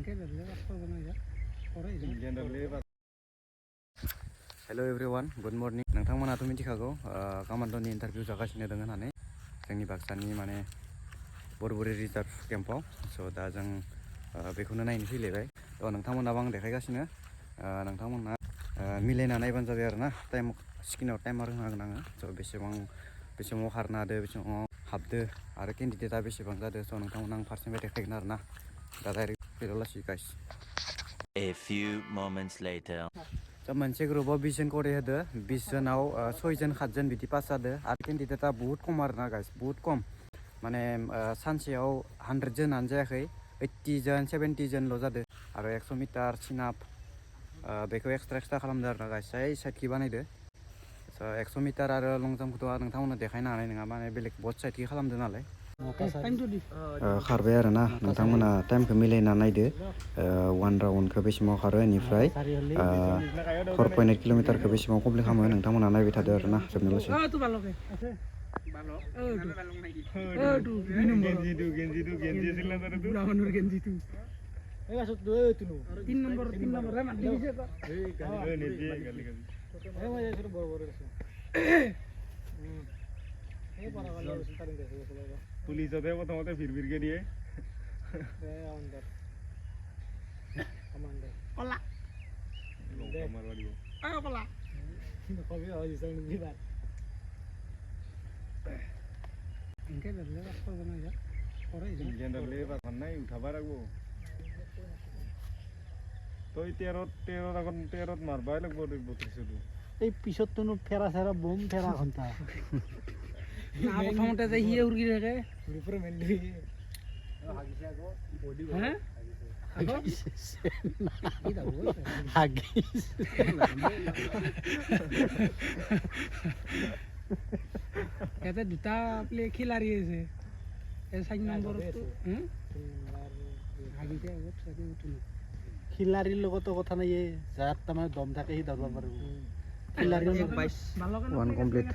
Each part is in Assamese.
Hello everyone, good morning. नोंथांमोनाथ' मिथिखागौ कामान्ड'नि इन्टारभिउ जागासिनो दङ होननानै जोंनि बाक्सानि माने बरबुरि रिजार्भ केम्पआव स' दा जों बेखौनो नायनो फैलायबाय थ' नोंथांमोनाबो आं देखायगासिनो नोंथांमोना मिलायना नायबानो जाबाय आरो ना टाइम स्क्रिनाव टाइमार होनो हागोन आङो स' बेसेबाङाव खारनो हादो बेसेबाङाव हाबदो आरो केन्डिडेटआ बेसेबां जादों स' नोंथांमोना आं फारसेनिफ्राय देखायगोन आरो ना दा डाइरेक्ट फैलासि guys A few moments later. दा मोनसे ग्रुपआव 20 जन करे होदो 20 जनाव 6 जन 7 जन बिदि पास जादो आरो केन्डिडेटआ बहुत खम आरो ना गाइस बहुत खम माने सानसेयाव 100 जनानो जायाखै 80 जन 70 जनल' जादो आरो 100 मिटार सिनाप बेखौ एक्सट्रा खालामदो आरो ना गाइस साइडखि बानायदो 100 मिटार आरो लं जाम्पखौथ' नोंथांमोना देखायनो हानाय नङा माने बेलेग बहुत साइडखि खालामदो नालाय खारबाय आरो ना नोंथांमोना टाइमखौ मिलायना नायदो 1 राउन्डखौ बेसेबाङाव खारो बेनिफ्राय 4.8 किल'मिटारखौ बेसेबाङाव कमप्लिट खालामो नोंथांमोना नायबाय थादो आरो ना जोबनोल'सै পুলিচতে প্ৰথমতে ভিৰ দিয়ে উঠাব লাগিব তই 13 মাৰবাই লাগিব 32 এই পিছতনো ফেৰা চেৰা বম ফেৰা ঘণ্টা প্ৰথমতে যে হিয়ে উৰি থাকে ইয়াতে দুটা প্লে খিলাৰি আছে 4 নম্বৰটো খিলাৰীৰ লগতো কথা নাই যাৰ তাৰমানে দম থাকে সি ধৰিব পাৰিব One complete.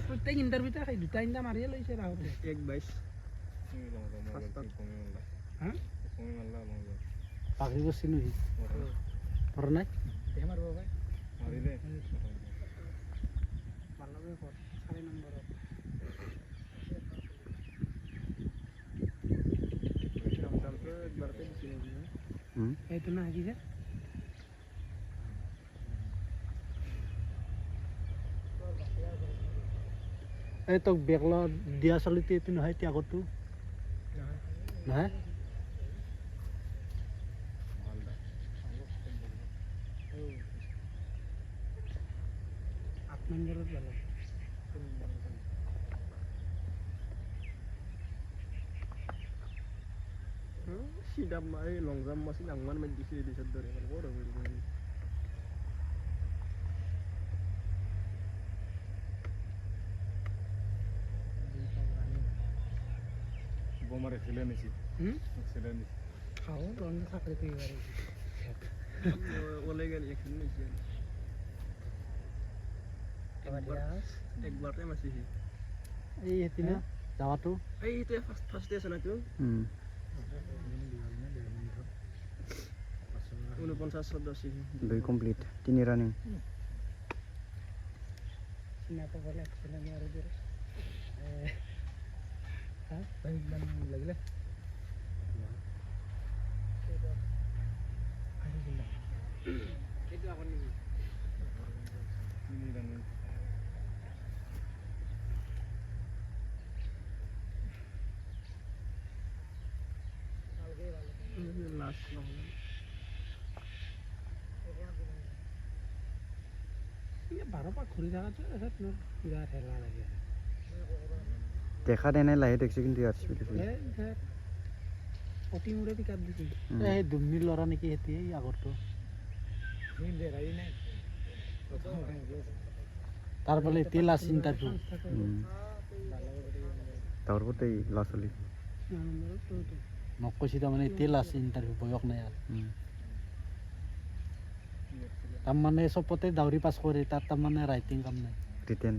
প্ৰত্যেক ইণ্টাৰভিউতে দুটা ইণ্টা মাৰিয়ে লৈছে ৰাহুলে 1-22 পাখৰি বস্তু নি পৰা নাই মাৰিলে এইটো না কি এই তোক বেগল দিয়া চলিতে এইটো নহয় ত্যাগতো নহয় সিডাপ মাৰি লং জাম্প মাছি ডাঙৰ মাৰি দিছে দিছত ধৰে বৰ বোমাৰ এক্সিডেণ্ট হৈছে এক্সিডেণ্ট খাও ৰন্ধ চাকৰি কৰিব ওলাই গেল এক্সিডেণ্ট হৈছে একবাৰতে মাৰিছে এই হেতিনা যাৱাটো এইটো ফাৰ্ষ্ট আছে না তো 49 শব্দ আছে 2 complete 3 running চিনাটো বলে এক্সিডেণ্ট আৰু দিয়ে মান লাগিলে এইটো আপুনি লাষ্ট নহয় বাৰৰ পৰা ঘূৰি থকাটো কিবা ঠেলা লাগে দেখা দে নাই লাহে দেখছি কিন্তু ইয়াত স্পীড আছে অতি মূৰে পিক আপ দিছে এই দুমনি ল'ৰা নেকি হেতি এই আগৰটো তাৰ বোলে এতিয়া লাষ্ট ইণ্টাৰভিউ তাৰ ওপৰতে ল'ৰা ছোৱালী মোক কৈছে তাৰমানে এতিয়া লাষ্ট ইণ্টাৰভিউ বয়স নাই আৰু তাৰমানে চবতে দাউৰি পাছ কৰে তাত তাৰমানে ৰাইটিং কাম নাই ৰিটেন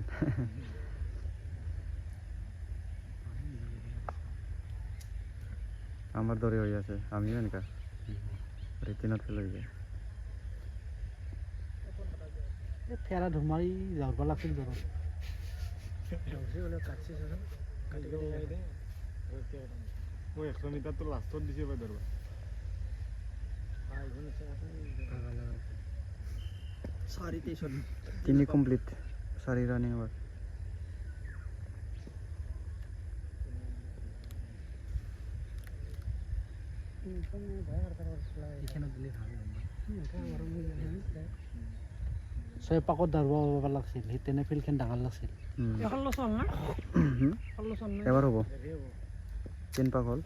আমাৰ দৰে হয়ে আছে আমিও এনেকা ৰেটিনত ফেল হয়ে যায় ফেৰা ধুমাৰি যাবৰ লাগিছিল ধৰক দৌছে বলে কাটছে স্যাৰ কাটি কাটি যাই দে মই 100 মিটাৰ তো লাষ্টত দিছে বাই ধৰবা সাৰি তেইশন 3 কমপ্লিট 4 ৰানিং আবাৰ এইখানে দিলে ভাল ছয় পাকত ধৰব পাব লাগিছিল সেই তেনে ফিল্ডখন ডাঙৰ লাগিছিল এখন লচল না এখন লচল না এবাৰ হবো 3 পাক হল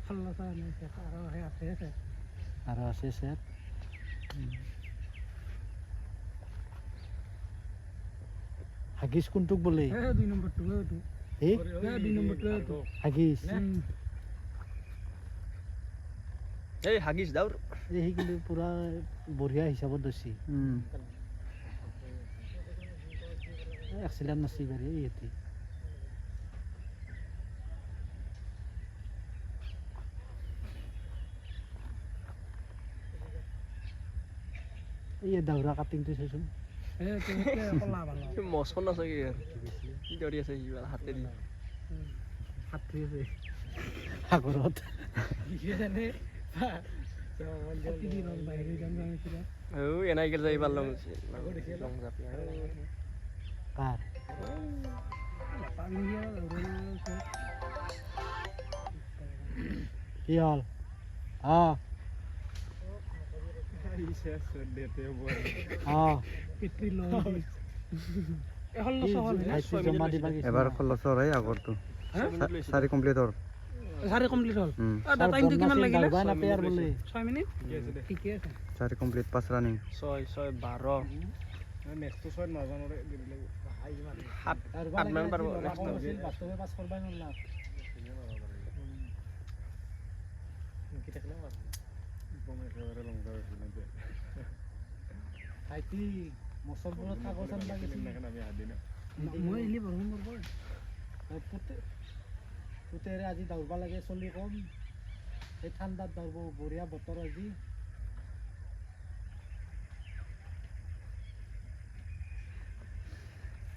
এখন লচল নাই আৰু সেই আছে আৰু আছে চেট হাগিছ কোনটোক বোলে এই 2 নম্বৰটো এই 2 নম্বৰটো হাগিছ এই হাগিস দাউৰ এই সি কিন্তু পুৰা বঢ়িয়া হিচাপত ধৰছি এক্সিলেণ্ট নাচি পাৰি ইয়াতে এই দাউৰা কাটিংটো চাইছোন এই তুমি কলা ভাল মছন আছে কি আৰ কি দৌড়ি আছে ইবাল হাতে দি হাতৰি আছে সাগৰত জানে দি ৰং বাহিৰ যাম যাম ও এনাই গেল যাই পাৰলাম লং জাপি কাৰ পানী কি হ'ল পিতৃ লং এখন লচল জমা দিবা এবার 16 হয় আগরটো 4 কমপ্লিট হল সারে কমপ্লিট হল টাইমটো কিমান লাগিলে 6 মিনিট ঠিকে আছে 4 কমপ্লিট 5 রানিং 6 6 12 নেক্সট তো 6 নাজানৰে দিলে সাত মান পাৰবো নেক্সট বাস্তবে পাছ কৰবাই নলা ভাইটি মছলবোৰত কাগজ আনবা গৈছিল মই এলি বৰষুণ কৰব পুতেৰে আজি দৌৰবা লাগে চলি কম এই ঠাণ্ডাত দৌৰব বঢ়িয়া বতৰ আজি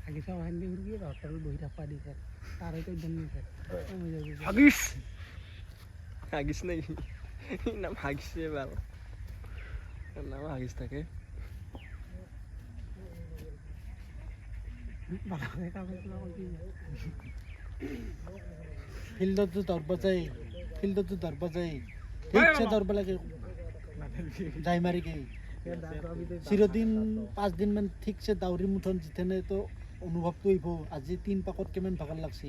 আগিছা হান্দি উড়ি হোটেল বহি থাকবা দিছে তার হয়তো একদম নিছে হাগিস হাগিস নাই নাম হাগিসে ভালো নাম হাগিস থাকে বালাকে কাগজ না কইছি ফিল্ডত দৌৰব যায় ঠিকছে দৌৰব লাগে যাই মাৰি গৈ চিৰদিন 5 দিন মান ঠিকছে দাউৰি মুঠন জিতেনে তো অনুভৱটো আহিব আজি 3 পাকত কিমান ভাগৰ লাগছি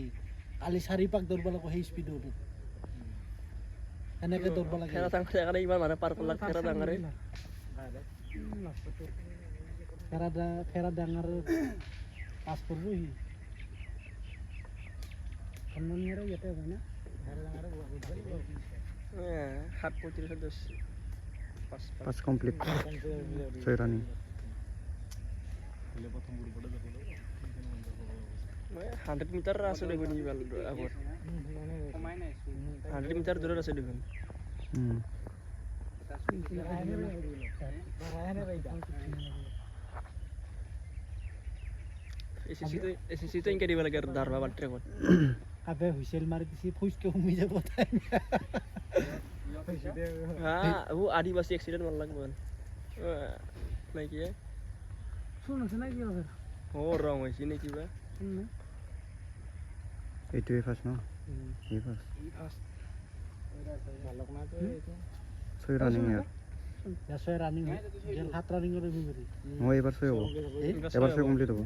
কালি 4 পাক দৌৰব লাগিব সেই স্পীডত এনেকে দৌৰব লাগে খেলা টাং খেলা ইমান মানে পাৰ কৰলাক খেলা ডাঙৰে ফেৰা ডাঙৰ পাছ কৰব সি সম্মানীয়ৰে ইয়াতে হয় না হাত 35 10 5 কমপ্লিট 6 ৰানিং প্ৰথম গ্ৰুপতে যাব 100 মিটার আছে দেখুন ইবাল আগর 100 মিটার দূরে আছে দেখুন এসিসি তো ইনকে দিবা লাগে দারবা বাটরে কোন আবে হুইসেল মাৰি দিছি ফুসকে উমি যাব তাই হ্যাঁ ও আদিবাসী অ্যাক্সিডেন্ট মার লাগবে নাই কি শুনছ না কি হবে ও রং হইছে নাকি বা এইটোৱে ফাৰ্স্ট ন এই ফাৰ্স্ট 6 ৰানিং ইয়াৰ ছয় ৰানিং গেল 7 ৰানিঙৰ বিপৰি মই এবার 6 হবো এবার 6 কমপ্লিট হবো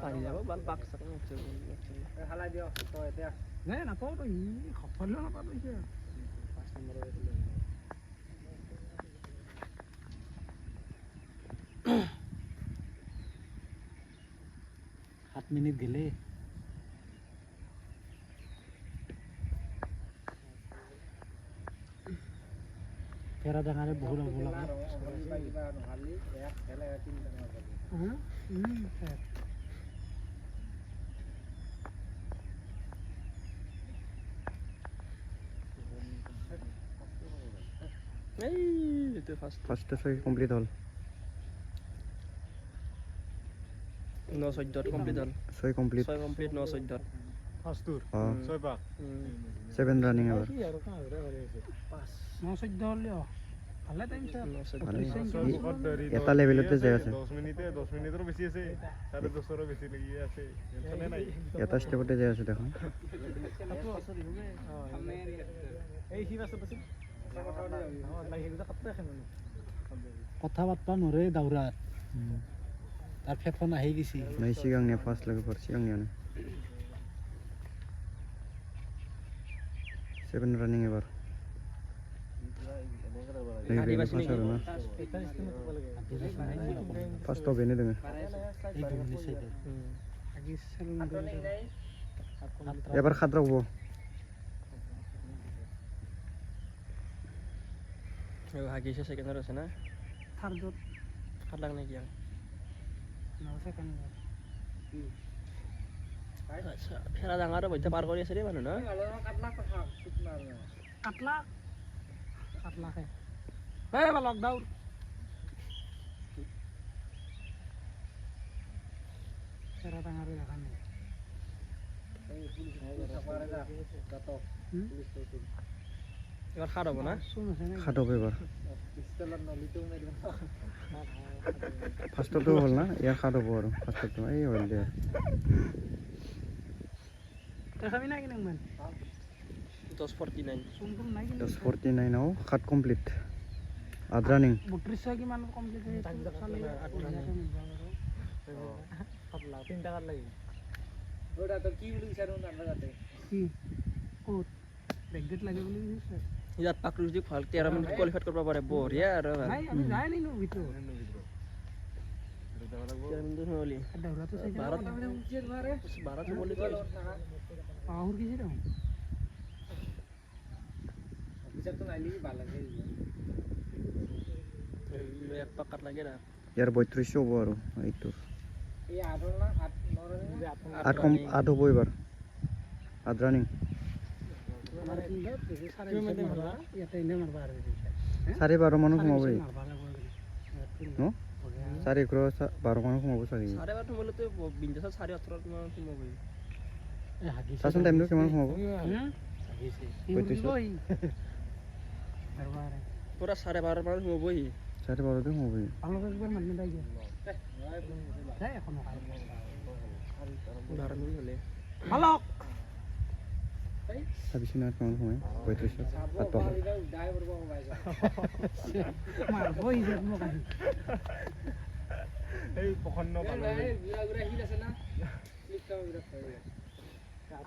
পারি যাব বাল পাক সাথে হচ্ছে হালাই দিও তো এতিয়া নাই নাপাও তো ই সফল নাপাও তো 5 নম্বৰ 7 মিনিট গেলে ফেৰা ডাঙৰে বহুত হ'ব লাগে এই এইটো ফাৰ্ষ্ট ফাৰ্ষ্ট 6 কমপ্লিট হ'ল 9-14 কমপ্লিট হ'ল 6 কমপ্লিট 6 কমপ্লিট 9-14 ফাৰ্ষ্টটোৰ অঁ 6 পাক 7 ৰানিং এবাৰ 9-14 হ'লে ভালে টাইম চাৰ এটা লেভেলতে যাই আছে 10 মিনিটৰো বেছি আছে 10.5ৰো বেছি লাগি আছে টেনচনে নাই এটা ষ্টেপতে যাই আছে দেখোন কথা পাতবা নৰে দাউৰাত তাৰ ফেফন আহি গৈছে নাই সিগাংনিয়া ফার্স্ট লাগে পর সিগাংনিয়া 7 রানিং এবার ফার্স্ট হবে নে দেবে এবার খাতরা হবো হাগিছে সেকেন্ডার আছে না থার্ডত খাত লাগ নাকি আর 9 সেকেন্ড আচ্ছা ফেরা ডাঙার বইতে পার কৰি আছে রে মানুহ না কাটলা হে এই বা লকডাউন ফেরা ডাঙারে দেখা নেই এবার খাত হবো না শুন আছে না খাত হবে এবার ফার্স্টটো হল না ইয়ার খাত হবো আর ফার্স্টটো এই হল দে দেখাবি না কিনা মান 10:49 শুন শুন নাই কিনা 10:49 নাও খাত কমপ্লিট আদ রানিং 32 কিমান কমপ্লিট হৈ চালে 3 টাকা লাগি ওটা তো কি বলি স্যার আমরা যাতে কি কোট ব্যাকডেট লাগে বলি স্যার ইয়াত পাকলু যদি ভাল 13 মিনিট কোয়ালিফাই কৰিব পাৰে বঢ়িয়া আৰু নাই আমি যাই নাই নো ভিতর 13 মিনিট হলি দাউরা তো সেই 12 উচিত মারে 12 তো বলি তো আহুর কিছু দাও এক পাকাত লাগে না ইয়ার 32 হবো আর এইটো এই 8 না 8 আট কম আট হবো এবার আদ রানিং আমার কি সারে মারবা এটা ইনে মারবা আর 12:30 মানুষ ঘুমাবো মারবা লাগবে নো 12:30 মানুষ ঘুমাবো চাগে 12:30 বলে তো বিন্দাস 18:30 মান সময় এই হাগিছে চাচোন টাইমটো কিমান ঘুমাবো হাগিছে দরবারে পুরা 12:30 মান সময় 12:30 ঘুমাবো ভালো একবার মানে দাই যাই এখন 12 মিনিট হলে ভালো 26 মিনিট কেমন ঘুমাই 35 আট পাকা মারবো এই যে মোক আহি এই পখন্ন ভালো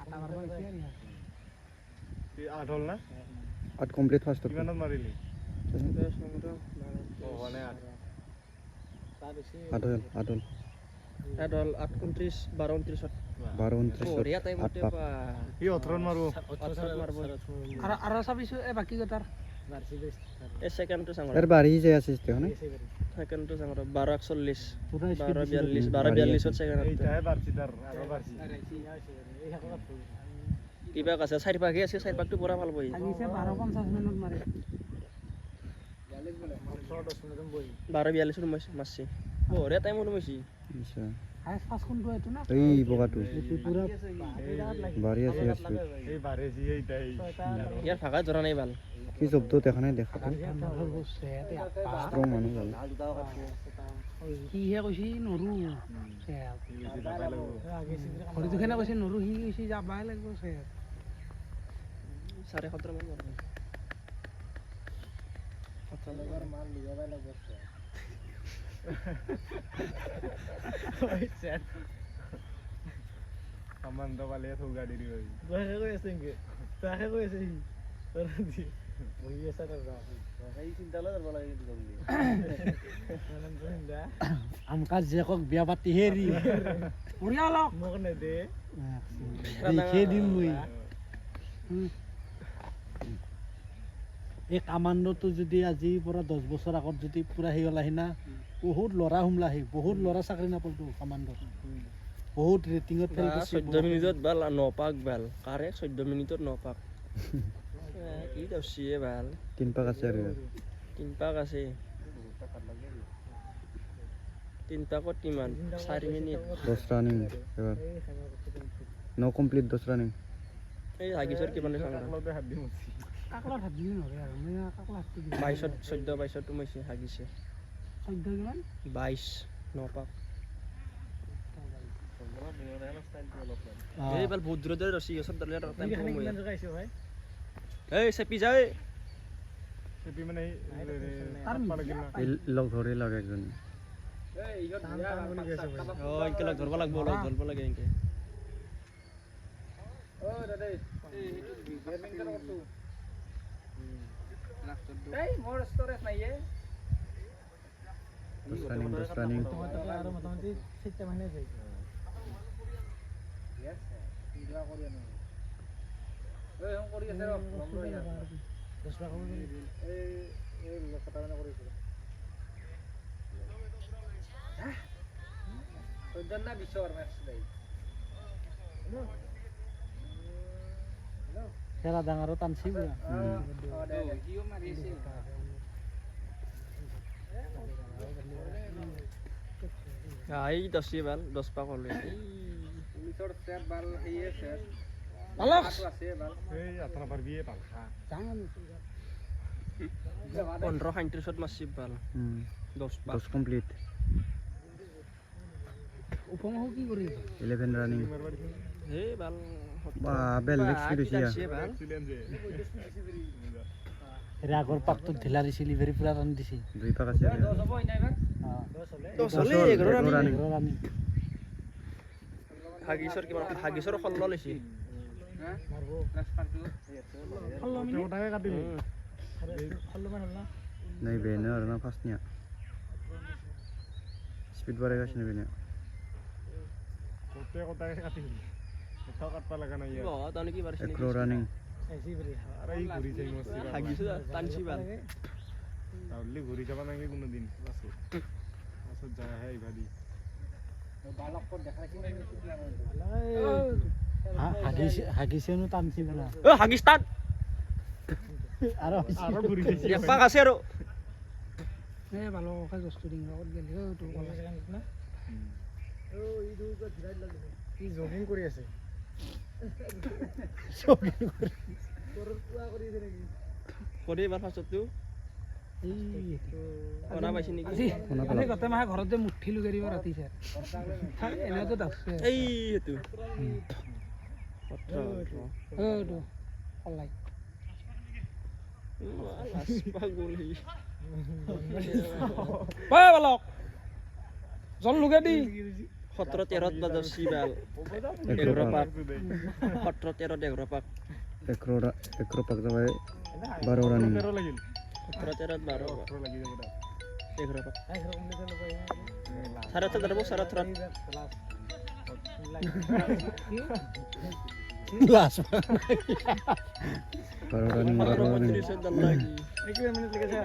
আটা মারবো এই এই 8 হল না আট কমপ্লিট ফার্স্ট কিমানত মাৰিলি মানে 8 হল এডল 28 12 12 বঢ়িয়া টাইম আট হতে পাক পা ই 18 মারবো 18 মারবো আর সাবিছো এ বাকি গতার এই সেকেন্ডটো সাংৰা এৰ বাড়ি যায় আছে দেখো না সেকেন্ডটো সাংৰা 12:41 পুৰা 12:42 12:42 সেকেন্ড এইটাহে বাৰছি তাৰ আৰু বাৰছি কিবা আছে 4 পাকে আছে 4 পাকটো পুৰা ভাল বই আগিছে 12:50 মিনিট মারে 12:42 মারছি বঢ়িয়া টাইম হলো মারছি আচ্ছা হাইস পাস কোনটো এটো না এই বগাটো পুরা বাড়ি আছে আছে এই বাৰেছি এইটাই ইয়াৰ ফাঁকা ধৰা নাই ভাল কি শব্দ দেখা নাই দেখা স্ট্রং মানুষ ভালো কি হে কইছি নরু হরি দুখানে কইছে নরু হি কইছি যাবাই লাগব সে 17:30 মান মারবো কামান্দ পালে থৌগা দেৰি হৈ তাকে কৈ আছে নেকি তাকে কৈ আছে সি বহি আছে এই চিন্তা লৈ যাব লাগে আমকা জেকক বিয়া পাতি হেৰি বঢ়িয়া লক মোক নেদে দেখে দিম মই এই কামাণ্ডটো যদি আজিৰ পৰা 10 বছৰ আগত যদি পুৰা হৈ গ'লাহি না বহুত ল'ৰা হুমলাহি বহুত ল'ৰা চাকৰি নাপালতো কামাণ্ডত বহুত ৰেটিঙত ফেল 14 মিনিটত ভাল 9 পাক ভাল কাৰেক্ট 14 মিনিটত 9 পাক কি দছিয়ে ভাল 3 পাক আছে আর 3 পাক আছে 3 পাকত কিমান 4 মিনিট 10 রানিং এবার নো কমপ্লিট 10 রানিং এই হাগিছৰ কিমান খাঙৰা কাকলাতে হাত দি মৰছি কাকলাত হাত দিবি নৰে আৰু মই কাকলাত হাত দিবি 22 14 সোমাইছে হাগিছে 14 কিমান 22 9 পাক কাকলা নিয়ৰ এনে ষ্টাইলটো অলপমান এই বাল বহুত দূৰ দূৰ ৰছি গছৰ ডালে টাইম কিমান কম হয় জগাইছো ভাই এই চেপি যায় চেপি মানে তাৰ লাগিল না এই লগ ধরে লাগে একজন ও ইনকে লগ ধরবা লাগবো লগ ধরবা লাগে ইনকে দশ রানিং আৰু মোটামুটি 6টা মানে যায় খেলা ডাঙৰো টানছি পুৰা এই 10 বাল 10 পাক হলে এই আতৰা পাৰবিয়ে পালখা 15 37 মাৰছি বাল 10 পাক 10 কমপ্লিট উপমাহ কি কৰি 11 ৰানিং হে বাল বা বেল এক্সপেৰিয়েন্স বাল এৰ আগৰ পাকটো ঢিলা দিছিলি ভেৰি পুৰা টান দিছি 2 পাক আছে 10 হলে 11 ৰানিং আমি হাগিছৰ কিমান হাগিছৰ 16 লৈছি ওটাকে কাটিলি नहीं बेने और ना फास्ट नहीं स्पीड बढ़ेगा इसने बेने ওটাকে কাটিলি এটাও কাটবা লাগা নাই ও তানে কি পারছিস 1 রানিং আরে এই ঘুরি যাই মস্তি হাগিছ টানছি বাল তাহলে ঘুরি যাবা নাকি কোনোদিন আসত যায় হে ইভাদি হাগিছেনো টানছি পুৰা ও হাগিস্তান আৰু আৰো ঘুৰি যাইছি এক পাক আছে আৰু এ ভালো কাজ বস্তু দিন লগত গেলি ও তো কলা না কি জগিং কৰি আছে কৰি এবাৰ ফাৰ্ষ্টত তো অনা পাইছি নেকি আজি গতে মাহে ঘৰত যে মুঠি লুগেৰিব ৰাতি স্যার এনেতো দাছে এই হেতু 18 ও তো অলাই লাস পাগলি ওই বালক জল লুগে দি 17 13 বাজৰ সিবাল 11 পাক 17 13 11 পাক 1 पाक जाबाय 12 রানিং 13 লাগিল 17 13 12 18 লাগি যাব 11 পাক সারা তো ধরবো সারা থ্রা লাস 12 রানিং 12 রানিং 32 দল লাগি একই মিনিট লেগেছে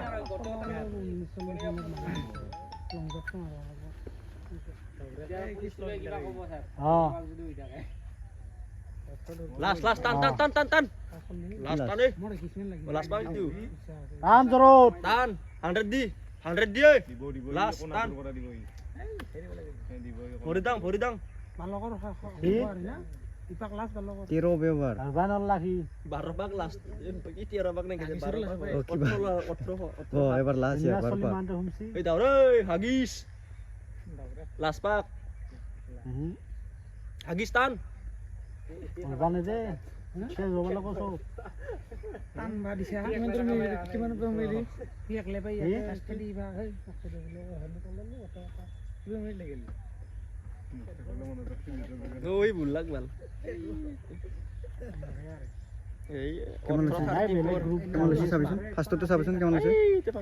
লাস্ট লাস্ট টান টান টান টান টান লাস্ট টান এ মোরে কিসমেন লাগি লাস্ট পাক দিও টান জরত টান 100 দি 100 দি ওই দিব দিব লাস্ট টান কৰা দিব দিব ভৰি দাং বালকৰ না ইপাক লাস বালকৰ 13 বেবার আরবান লাখি 12 পাক লাস্ট কি 13 পাক নাই 12 পাক ও কিবা 18 ও এবার লাস্ট ইনা এবার পাক সলিমান হুমছি এই দাও রে হাগিস লাস্ট পাক হাগিস টান আরবানে যে সে জবল কসো টান বা দিছে কিমান মেলি একলে পাই কাষ্ট দিবা হে কাষ্ট দিলে হেন করলে ওটা কিমান মিনিট লাগিল ওই ভুল লাগ বাল এই কেমন আছে গ্রুপ কেমন আছে সাবিছন ফার্স্ট তো সাবিছন কেমন আছে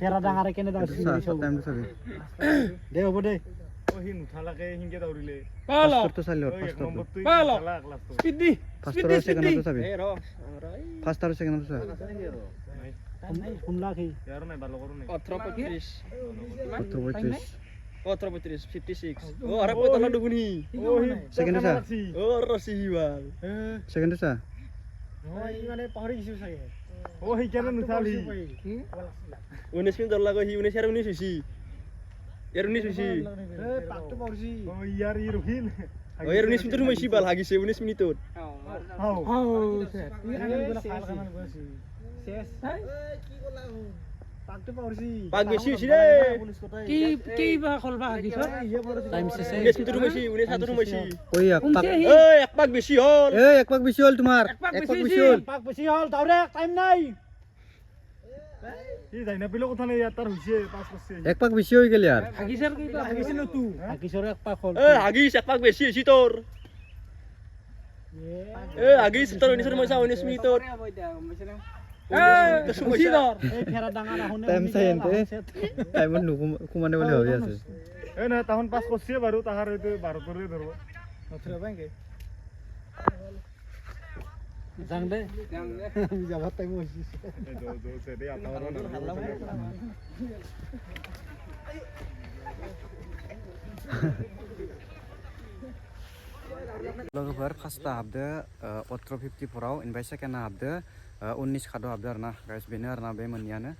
কেরা ডাঙারে কেনে দাসি টাইম তো সাবি দে হবো দে ও হি নুঠালাকে হিংকে দৌৰিলে ফাৰ্স্ট তো চাইলো ওই এক ফাৰ্স্ট তো নম্বৰটো পালো। খেলা ক্লাছটো স্পিড দি ফার্স্ট আর সেকেন্ড তো সাবি এই র আমরা ফার্স্ট আর সেকেন্ড তো সাবি কোন লাখি ইয়াৰো নাই বালকৰো নাই 18 35 35 18 35 56 ও আরে পয়তালা ডুবুনি ও হি সেকেন্ড আছে ও রসি বাল সেকেন্ড আছে নহয় মানে পাহৰি গৈছো চাগে অ সেইকাৰণে নুঠালি 19 মিনিট লাগো হি 19 আৰ 19 হইছি এৰ 19 হইছি পাকটো পাহৰিছি অ ইয়াৰ ই ৰহিল ও এৰ 19 মিনিট হইছি বাল হাগিছে 19 মিনিটত হাও পাকটো পাহৰিছি পাক বেশি হইছি রে কি বা খলবা হাগিছত টাইম শেষে 19 মিনিট হইছি 19 হাতর হইছি ওই এক পাক ওই এক পাক বেশি হল এই এক পাক বেশি হল তোমার এক পাক এক পাক বেশি বেশি হল পাক বেছি হ'ল দাউৰে টাইম নাই ই যাই না পিলো কথা নাই ইয়াৰ তাৰ হৈছে পাছ কৰছে এক পাক বেশি হয়ে গেল यार হাগিছৰ কি বা হাগিছিল তো হাগিছৰ এক পাক হ'ল এ হাগিছ এক পাক বেশি হইছি তোর এ হাগিছ তোর 19 মইছা 19 মিনিটত এ খুশি দর এই ফেৰা ডাঙৰ আহুনে টাইম চাই এনতে টাইমত নুকুমানে বুলি ভাবি আছে এ না তাহন পাছ কৰছে বাৰু তাহাৰ এইটো 12 কৰে ধৰব নথৰা বাংকে যাং দে আমি যাব টাইম হৈছে এই জো জো সে দে আতাवर लोगोफोर फार्स्टआ हाबदो 1854 आव ओमफ्राय सेकेन्डआ हाबदो 19 खादो हाबदो आरोना गाइस बेनो आरोना बे मोननैयानो